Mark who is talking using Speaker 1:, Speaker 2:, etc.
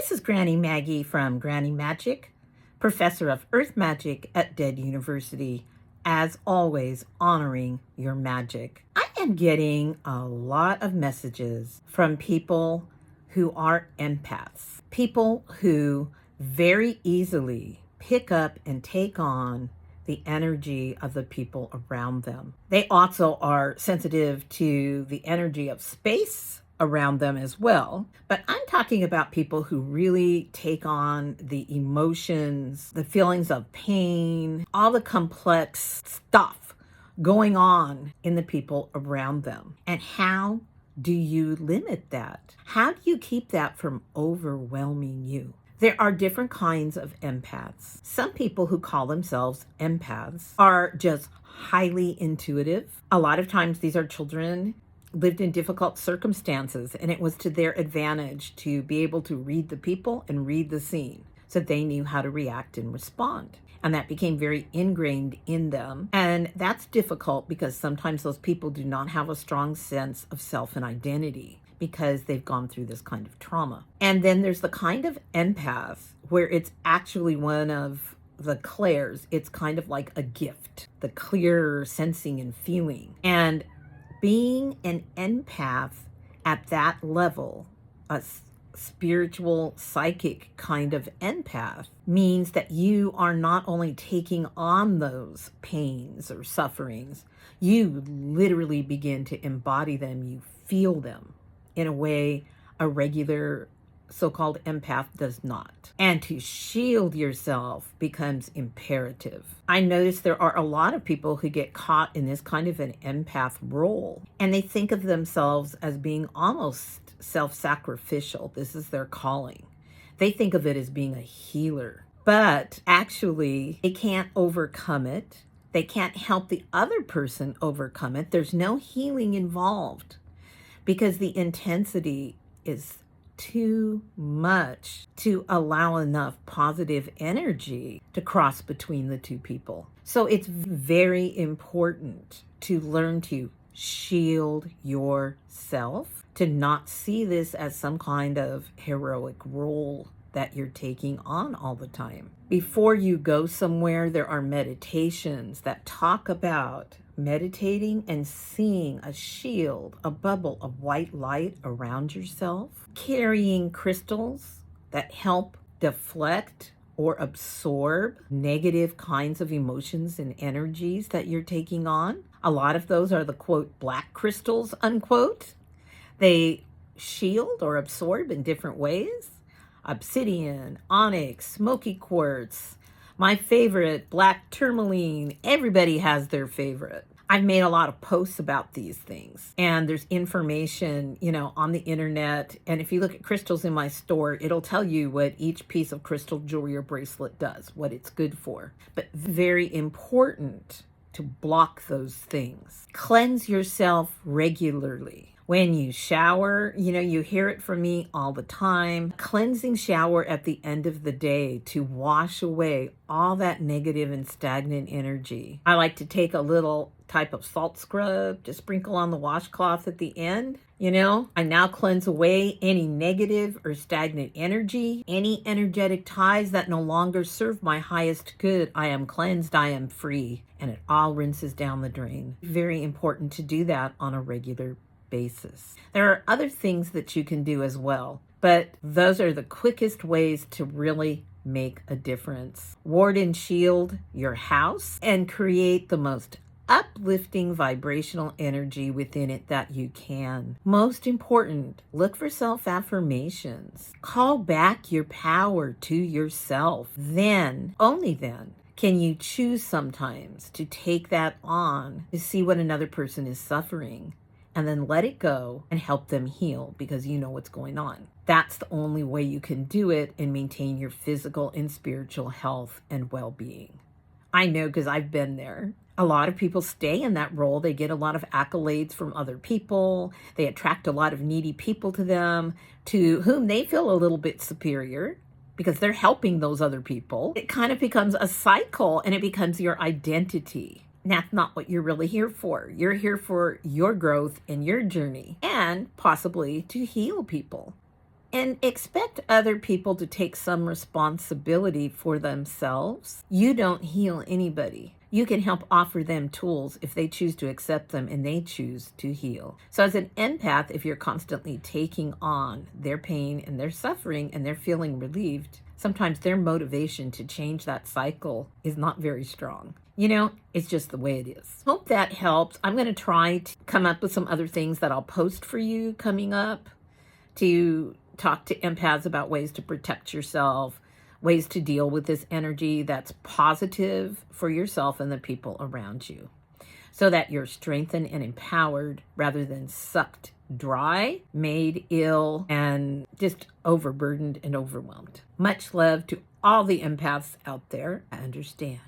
Speaker 1: This is Granny Maggie from Granny Magic, professor of Earth Magic at Dead University, as always honoring your magic. I am getting a lot of messages from people who are empaths, people who very easily pick up and take on the energy of the people around them. They also are sensitive to the energy of space around them as well. But I'm talking about people who really take on the emotions, the feelings of pain, all the complex stuff going on in the people around them. And how do you limit that? How do you keep that from overwhelming you? There are different kinds of empaths. Some people who call themselves empaths are just highly intuitive. A lot of times these are children lived in difficult circumstances, and it was to their advantage to be able to read the people and read the scene so they knew how to react and respond. And that became very ingrained in them. And that's difficult because sometimes those people do not have a strong sense of self and identity because they've gone through this kind of trauma. And then there's the kind of empath where it's actually one of the clairs. It's kind of like a gift, the clear sensing and feeling. And being an empath at that level, a spiritual, psychic kind of empath, means that you are not only taking on those pains or sufferings, you literally begin to embody them, you feel them in a way a regular so-called empath does not. And to shield yourself becomes imperative. I notice there are a lot of people who get caught in this kind of an empath role, and they think of themselves as being almost self-sacrificial. This is their calling. They think of it as being a healer, but actually they can't overcome it. They can't help the other person overcome it. There's no healing involved because the intensity is too much to allow enough positive energy to cross between the two people. So it's very important to learn to shield yourself, to not see this as some kind of heroic role that you're taking on all the time. Before you go somewhere, there are meditations that talk about meditating and seeing a shield, a bubble of white light around yourself, carrying crystals that help deflect or absorb negative kinds of emotions and energies that you're taking on. A lot of those are the quote black crystals, unquote. They shield or absorb in different ways. Obsidian, onyx, smoky quartz, my favorite, black tourmaline. Everybody has their favorite. I've made a lot of posts about these things, and there's information, on the internet. And if you look at crystals in my store, it'll tell you what each piece of crystal jewelry or bracelet does, what it's good for. But very important to block those things. Cleanse yourself regularly. When you shower, you hear it from me all the time. Cleansing shower at the end of the day to wash away all that negative and stagnant energy. I like to take a little type of salt scrub to sprinkle on the washcloth at the end. I now cleanse away any negative or stagnant energy, any energetic ties that no longer serve my highest good. I am cleansed, I am free, and it all rinses down the drain. Very important to do that on a regular basis. There are other things that you can do as well, but those are the quickest ways to really make a difference. Ward and shield your house and create the most uplifting vibrational energy within it that you can. Most important, look for self-affirmations. Call back your power to yourself. Then, only then, can you choose sometimes to take that on to see what another person is suffering and then let it go and help them heal because you know what's going on. That's the only way you can do it and maintain your physical and spiritual health and well-being. I know because I've been there. A lot of people stay in that role. They get a lot of accolades from other people. They attract a lot of needy people to them, to whom they feel a little bit superior because they're helping those other people. It kind of becomes a cycle and it becomes your identity. That's not what you're really here for. You're here for your growth and your journey and possibly to heal people. and expect other people to take some responsibility for themselves. You don't heal anybody. You can help offer them tools if they choose to accept them and they choose to heal. So as an empath, if you're constantly taking on their pain and their suffering and they're feeling relieved, sometimes their motivation to change that cycle is not very strong. It's just the way it is. Hope that helps. I'm going to try to come up with some other things that I'll post for you coming up to talk to empaths about ways to protect yourself, ways to deal with this energy that's positive for yourself and the people around you, so that you're strengthened and empowered rather than sucked dry, made ill, and just overburdened and overwhelmed. Much love to all the empaths out there. I understand.